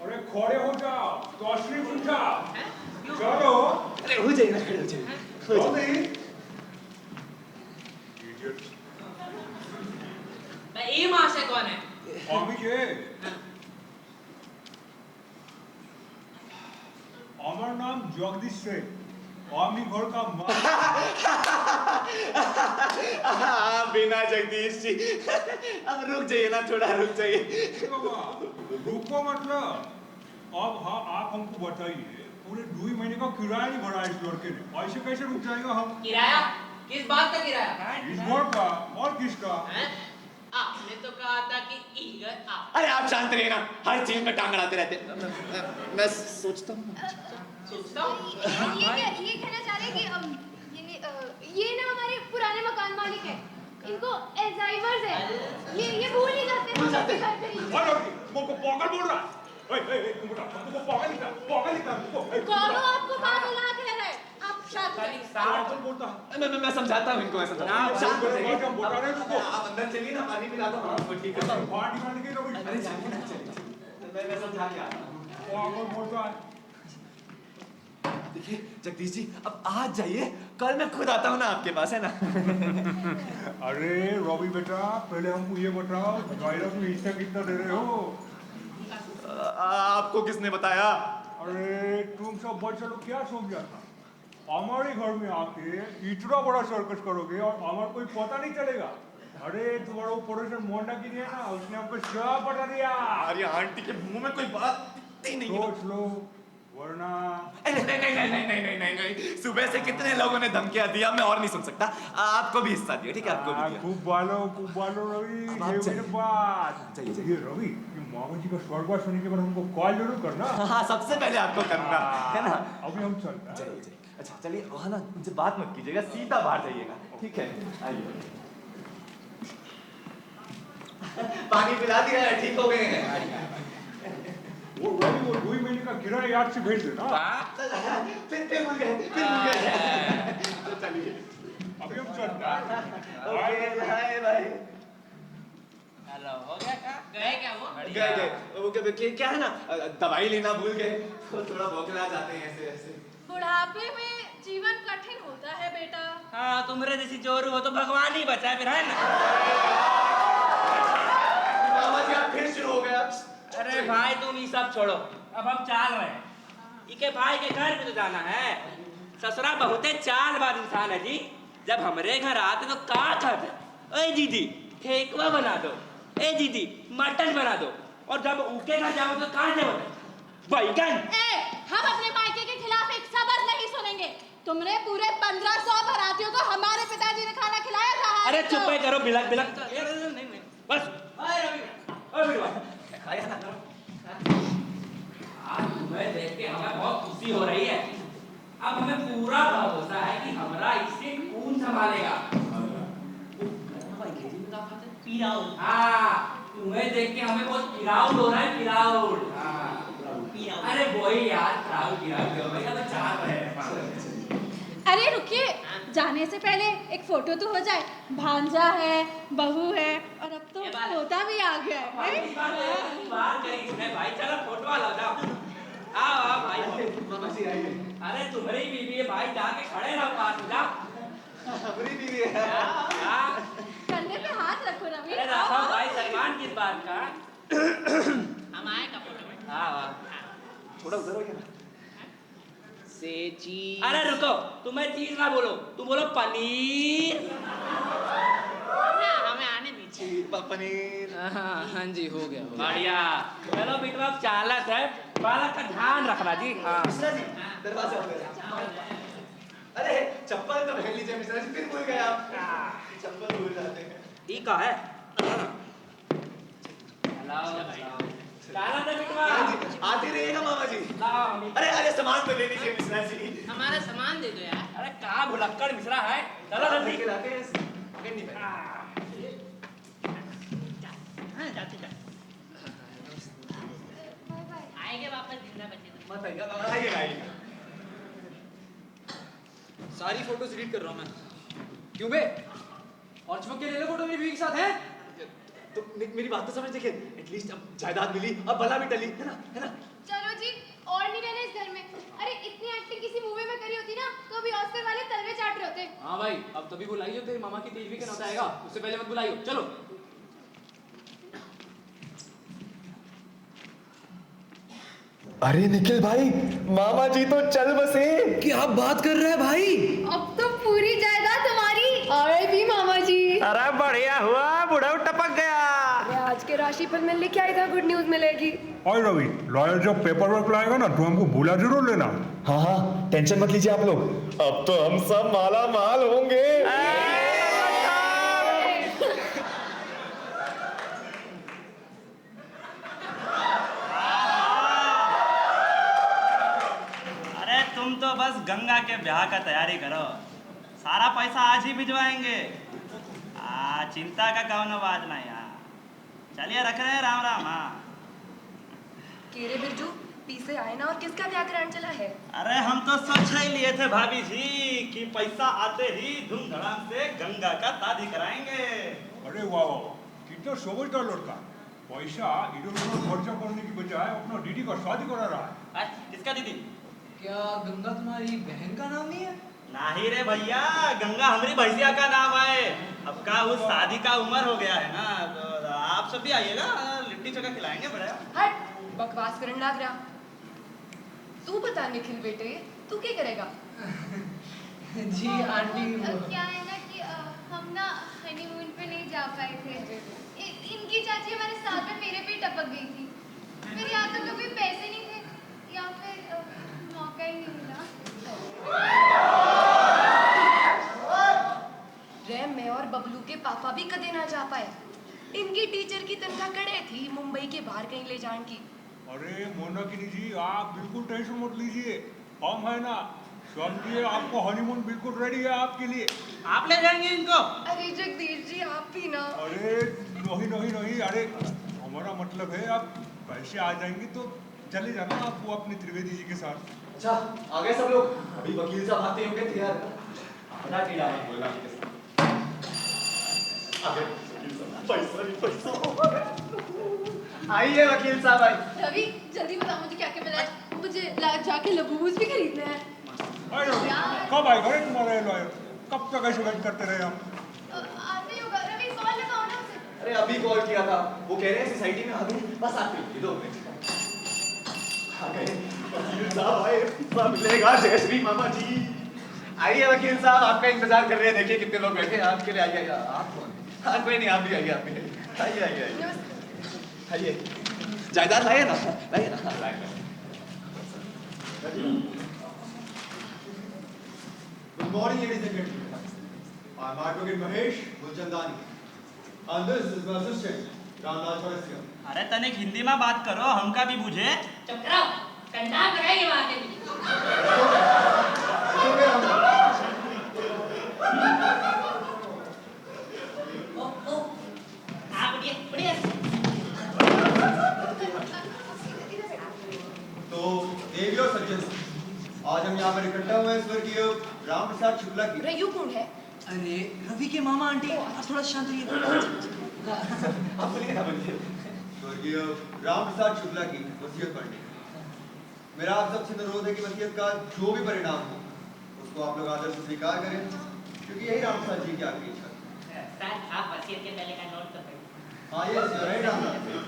अरे खड़े हो जाओ, तशरीफ उठाओ, चलो। अरे हो जाइए ना, खड़े हो जाइए। ये माँ से कौन है? আমি যে আমার নাম জগদীশ শেখ, আমি घर का बिना जगदीश जी, अब रुक जाइए ना, थोड़ा रुक जाइए। रुको मतलब अब हाँ आप हमको बताइए, पूरे 2 महीने का किराया नहीं भरा इस लड़के ने, ऐसे कैसे रुक जाएगा हम? किराया? किस बात का किराया? इस घर का और किसका? आपने तो कहा था कि इधर आप। अरे आप शांत रहिए ना, हर चीज में टांग अड़ाते रहते। मैं सोचता हूँ ये कहना चाह रहे कि ये ना हमारे पुराने मकान मालिक है, इनको एल्जाइमर्स है, ये भूल नहीं जाते। मुझको पागल बोल रहा है। तुमको पागल लिखा कौन हो आपको पागल ना कह रहे? आप शांत रहिए। बोलता है। मैं समझाता हूँ इनको, ऐसा शांत हो जाइए। हम बता रहे हैं तुमको। आप अंदर चलिए ना, पानी पिला दो। हाँ ठीक है। पार्टी करने की कभी अरे जाइए ना, चलिए। मैं समझा के आ रहा हूँ। पागल बोलता है। देखिए जगदीश जी, अब आज जाइए, कल मैं खुद आता हूँ ना आपके पास, है ना? अरे रवि बेटा, पहले हमको ये बताओ, जायरा को हिस्सा कितना दे रहे हो? आपको किसने बताया? अरे तुम सब बच्चे लोग क्या समझा था? हमारे घर में आके इतना बड़ा सर्कस करोगे और हमारा कोई पता नहीं चलेगा? अरे तुम्हारा ऑपरेशन मोंडा की है ना, उसने हमको सब बता दिया। अरे आंटी के मुंह में कोई बात ही नहीं है। सोच लो, वरना नहीं, सुबह से कितने लोगों ने धमकियां दिया, मैं और नहीं सुन सकता। आपको भी हिस्सा दिया, ठीक है? आपको भी दिया। खूब बालो रवि, अब आप ये चलिए। मेरी बात। चलिए। ये रवि, ये मामा जी का स्वर्गवास होने के बाद हमको कॉल जरूर करना। हाँ, सबसे पहले आपको करना है ना? अभी हम चलते हैं। चलिए। अच्छा चलिए, वहाँ ना उनसे बात मत कीजिएगा, सीधा बाहर जाइएगा, ठीक है? आइए। पानी पिला दिया है, ठीक हो गए हैं। वो रवि, वो 2 महीने का किराया याद से भेज देना। फिर भूल गए। तो चलिए, अभी हम चलते हैं। Bye bye. हेलो, हो गया क्या? गए क्या वो? गए। वो क्या है ना, दवाई लेना भूल गए, तो थोड़ा बौखला जाते हैं ऐसे। बुढ़ापे में जीवन कठिन होता है बेटा। हाँ तुम्हारे जैसी जोरू हो तो भगवान ही बचाए फिर, है ना? मामा जी आप फिर शुरू हो गए। अरे भाई तुम ये सब छोड़ो, अब हम चल रहे हैं। इके भाई के घर भी तो जाना है। ससुरा बहुते चालबाज इंसान है जी, जब हमरे घर आते तो का कहते, ओए दीदी ठेकुआ बना दो, ए दीदी मटन बना दो, और जब उनके घर जाओ तो कहाँ से होते बैगन। हम अपने मायके के खिलाफ एक शब्द नहीं सुनेंगे। तुमने पूरे 1500 बारातियों को हमारे पिताजी ने खाना खिलाया था। अरे चुप करो, बिलक बस। आज तुम्हें देख के हमें बहुत खुशी हो रही है। अब हमें पूरा भरोसा है कि हमारा इसे कौन संभालेगा। पीराउड। हाँ, तुम्हें देख के हमें बहुत प्राउड हो रहा है, प्राउड। हाँ, अरे वही यार, प्राउड भैया तो चाह रहे हैं। अरे रुकिए, जाने से पहले एक फोटो तो हो जाए। भांजा है, बहू है और अब तो पोता भी आ गया है। भाई चलो फोटो लो जाओ। आओ भाई। मामा जी आइए। अरे तुम्हारी बीवी है भाई, जाके खड़े रहो पास में जाओ। हमारी बीवी है। कंधे पे हाथ रखो रवि। अरे रखो भाई, सलमान किस बात का? हम आए कपड़े में। हाँ। थोड़ा उधर हो गया। से चीज। अरे रुको, तुम्हें चीज ना बोलो, तुम बोलो पनीर। हमें आने दीजिए। पनीर। हाँ जी, हो गया। बढ़िया। चलो बेटवा, चालक है, बालक का ध्यान रखना जी। हाँ। मिश्रा जी, दरवाजा खोलो। अरे चप्पल तो पहन लीजिए मिश्रा जी, फिर भूल गए आप। चप्पल भूल जाते हैं। ठीक है। चालक है बेटवा। आते रहिएगा मामा जी। लाओ। अरे अरे सामान तो ले लीजिए मिश्रा जी। हमारा सामान दे दो यार। अरे कहाँ भुलक्कड़ मिश्रा है? चलो जल्दी। लेके लाते हैं, पकड़ नहीं पाए। हाँ, जाते जाते। आएंगे वापस जिंदा बचे तो। मत आइएगा, आइएगा आइएगा। सारी फोटोज डिलीट कर रहा हूँ मैं। क्यों बे? और चमक के ले लो फोटो मेरी बीवी के साथ है? तो मेरी बात तो समझ देखिए, एटलीस्ट अब जायदाद मिली, अब भला भी टली, है ना? चलो जी, और नहीं रहना इस घर में। अरे इतनी एक्टिंग किसी मूवी में करी होती ना, तो अभी ऑस्कर वाले तलवे चाट रहे होते। हाँ भाई, अब तभी बुलाइए, तेरे मामा की 23वीं का नौता आएगा, उससे पहले मत बुलाइयो। चलो। अरे निखिल भाई, मामा जी तो चल बसे। क्या बात कर रहा है भाई? अब तो पूरी जायदाद तुम्हारी। आरआईपी मामा जी। अरे बढ़िया हुआ, बुढ़ऊ टपक गया। आज के राशिफल में लिखा ही था गुड न्यूज मिलेगी। और रवि, लॉयर जब पेपर वर्क लाएगा ना तो हमको बुला जरूर लेना। हाँ हाँ, टेंशन मत लीजिए आप लोग, अब तो हम सब माला माल होंगे। अरे तुम तो बस गंगा के ब्याह का तैयारी करो, सारा पैसा आज ही भिजवाएंगे। चिंता का कौनो बात नहीं। चलिए रख रहे हैं, राम राम। हाँ केरे बिरजू, पीछे आए ना, और किसका ब्याह कराने चला है? अरे हम तो सोच ही लिए थे भाभी जी कि पैसा आते ही धूमधड़ाम से गंगा का शादी कराएंगे। अरे वाह वाह, कितना समझदार लड़का। पैसा इधर उधर खर्चा करने की बजाय अपना दीदी का शादी करा रहा है। किसका दीदी? क्या गंगा तुम्हारी बहन का नाम नहीं है? नहीं रे भैया, गंगा हमारी भैया का नाम है। अब का उस शादी का उम्र हो गया है ना, तो आप सब भी आइएगा, लिट्टी चोखा खिलाएंगे। बड़ा हट, बकवास करने लग रहा। तू बता निखिल बेटे, तू क्या करेगा? जी आंटी। क्या है ना कि हम ना हनीमून पे नहीं जा पाए थे। इनकी चाची हमारे साथ में मेरे पे टपक गई थी। फिर या तो कभी पैसे नहीं थे या फिर मौका ही नहीं मिला। रैम में और बबलू के पापा भी कदे ना जा पाए। इनकी टीचर की तनख्वाह कड़े थी मुंबई के बाहर कहीं ले जाने की। अरे मोनाकिनी जी, आप बिल्कुल टेंशन मत लीजिए, हम है ना, समझिए आपको हनीमून बिल्कुल रेडी है आपके लिए। आप ले जाएंगे इनको? अरे जगदीश जी, आप भी ना। अरे नहीं नहीं नहीं, अरे हमारा मतलब है आप पैसे आ जाएंगे तो चले जाना आप वो अपने त्रिवेदी जी के साथ। अच्छा, आ गए सब लोग। अभी वकील साहब आते होंगे तैयार। बड़ा टीला है बोलना के साथ। आ गए पैसा ही पैसा। आइए वकील साहब, आइए। रवि, जल्दी बताओ मुझे क्या क्या मिला है। मुझे जाके लबूस भी खरीदने हैं। अरे कब आएगा रे तुम्हारा ये लॉयर? कब तक ऐसे वेट करते रहे हम? आते ही होगा। रवि, कॉल लगाओ ना उसे। अरे अभी कॉल किया था, वो कह रहे हैं सोसाइटी में आ गए, बस आते ही 2 मिनट। आ गए वकील साहब, आए, पैसा मिलेगा। जय श्री मामा जी। आइए वकील साहब, आपका इंतजार कर रहे हैं। देखिए कितने लोग बैठे हैं आपके लिए। आइए। आप कौन? हाँ कोई नहीं, आप भी आइए। आप भी आइए आइए आइए आइए। जायदाद लाइए ना, लाइए ना, लाइए। Good morning, ladies and gentlemen. I'm Advocate Mahesh Mulchandani, and this is my assistant, Ramnath Chaurasiya. अरे तनिक हिंदी में बात करो, हमका भी बुझे। चुप करो, कंधा कराइए वहाँ के भी। आज हम यहाँ पर इकट्ठा हुए हैं स्वर्गीय राम प्रसाद शुक्ला की। रयू कौन है? अरे रवि के मामा आंटी आप थोड़ा शांत रहिए। आप बोलिए ना, बोलिए। स्वर्गीय राम प्रसाद शुक्ला की वसीयत पढ़नी। मेरा आप सबसे अनुरोध है कि वसीयत का जो भी परिणाम हो उसको आप लोग आदर से स्वीकार करें, क्योंकि यही राम प्रसाद जी की आखिरी इच्छा थी। सर आप वसीयत के पहले का नोट तो करिए। हाँ ये राइट राम प्लीज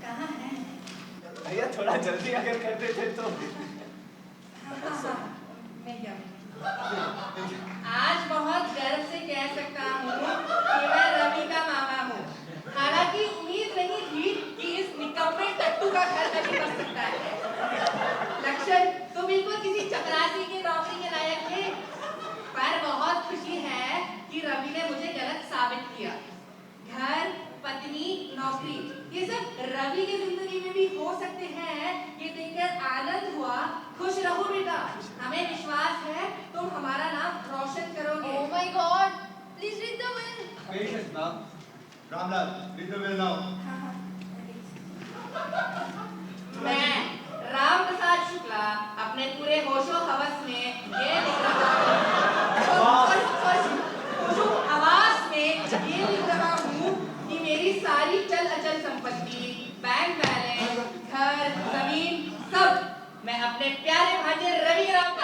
कहाँ है? भैया थोड़ा जल्दी अगर कर देते तो। आज बहुत गर्व से कह सकता हूँ कि मैं रवि का मामा हूँ। हालांकि उम्मीद नहीं थी कि इस निकम्मे टट्टू का घर कभी बन सकता है। लक्षण तो बिल्कुल किसी चपरासी की नौकरी के लायक थे, पर बहुत खुशी है कि रवि ने मुझे गलत साबित किया। घर, पत्नी, नौकरी, ये सब रवि की जिंदगी में भी हो सकते हैं। ये देखकर आनंद हुआ। खुश रहो बेटा, हमें विश्वास है तुम हमारा नाम रोशन करोगे। Oh my God! Please read the will. Patience ma'am. Ramlal read the will now. मैं राम प्रसाद शुक्ला अपने पूरे होशो हवस में ये लिख रहा हूँ, होशो हवास में ये लिख रहा हूँ कि मेरी सारी चल अचल संपत्ति, बैंक बैलेंस, घर, जमीन सब मैं अपने प्यारे भांजे रवि राम का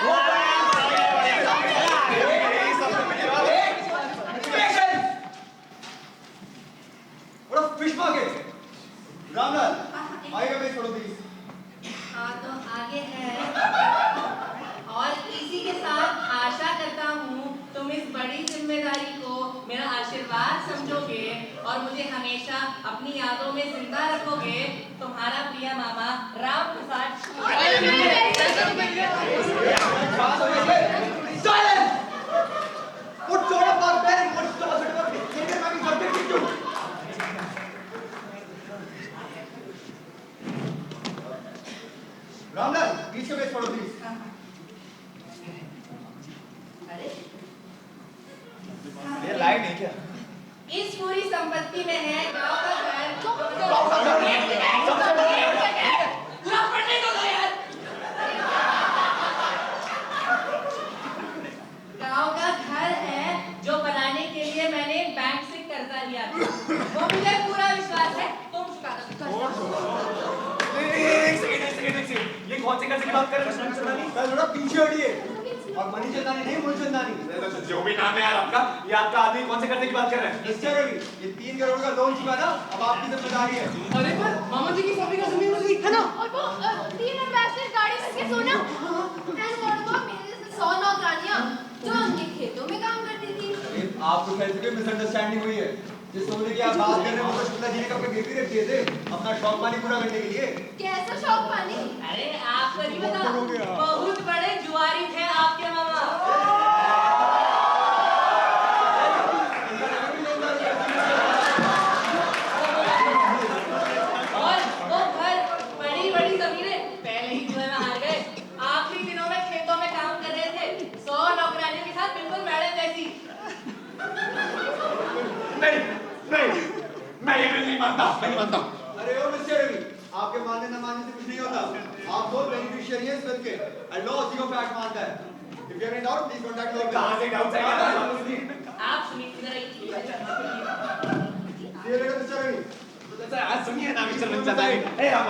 What a fish market! Ramlal आएगा पेज पढ़ो प्लीज। हाँ तो आगे है। और इसी के साथ आशा करता हूँ तुम इस बड़ी जिम्मेदारी को मेरा आशीर्वाद समझोगे और मुझे हमेशा अपनी यादों में जिंदा रखोगे। तुम्हारा प्रिय मामा Ram Prasad Shukla. What sort of barbaric? What sort of behavior have you subjected to? Ramlal बीच का पेज पढ़ो प्लीज। अरे ये लाइन है क्या? इस पूरी संपत्ति में है गांव का घर। पूरा पढ़ने को दो यार। गांव का घर है जो बनाने के लिए मैंने बैंक से कर्जा लिया था। वो मुझे पूरा विश्वास है तुम चुका दोगे। एक सेकंड। ये कौन से कर्ज की बात कर रहे हैं? थोड़ा पीछे हटिए। और मनीचंदानी नहीं मूलचंदानी। जो भी नाम है यार आपका, ये आपका आदमी कौन से कर्ज की बात कर रहे हैं? मिस्टर रवि, ये 3 करोड़ का लोन चुका ना, अब आपकी जिम्मेदारी है। अरे पर मामा जी की सभी का जमीन मिल गई है ना? और वो 3 एम्बेसडर गाड़ी करके सोना। And what about मेरे जैसे 100 नौकरानियां जो उनके खेतों में काम करती थी। आपको कैसे कोई मिसअंडरस्टैंडिंग हुई है? जिस सोने की आप बात कर रहे हैं वो तो शुक्ला जी ने कब गिरवी रख दिए थे अपना शौक पानी पूरा करने के लिए। कैसा शौक पानी? अरे आपको नहीं पता, बहुत बड़े जुआरी थे आपके मामा। और वो घर, बड़ी जमीनें पहले ही जुए में हार गए। आखिरी दिनों में खेतों में काम कर रहे थे 100 नौकरानियों के साथ, बिल्कुल मैडम जैसी। नहीं, मैं ये बिल नहीं मानता। अरे ओ मिस्टर रवि, आपके मानने न मानने से कुछ नहीं होता। आप दो बेनिफिशियरी हैं इस बिल के। एंड लॉ उसी को फैक्ट मानता है। If you have any doubt please contact law. कहां से डाउट है? आप सुनिए इधर आइए। ये देखो मिस्टर रवि, आज सुनिए ना मिस्टर मंचादारी। अरे आप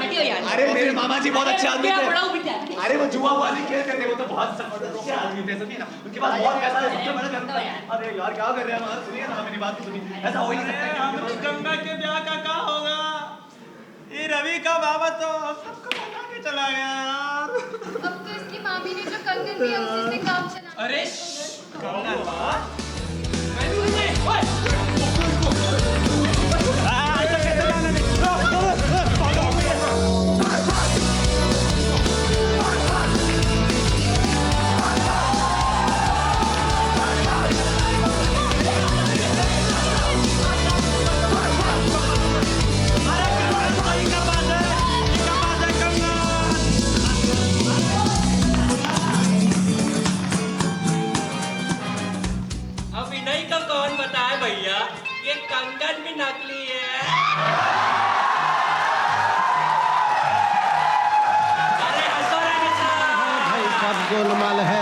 हटियो यार। अरे मेरे मामा जी बहुत अच्छे आदमी थे। पढ़ाओ बेटा। अरे वो जुआ बाजी खेल करते, वो तो बहुत अच्छे आदमी थे, सुनिए ना। उनके पास बहुत पैसा है, सबसे बड़ा घर। अरे यार क्या कर रहे हैं? सुनिए ना, मेरी बात सुनिए। ऐसा हो ही नहीं सकता। हमारी गंगा के ब्याह का क्या होगा? ये रवि का बाबा तो सबको बता के चला गया यार। अब तो इसकी मामी ने जो कंगन दिया उसी से काम चला। अरे गोलमाल है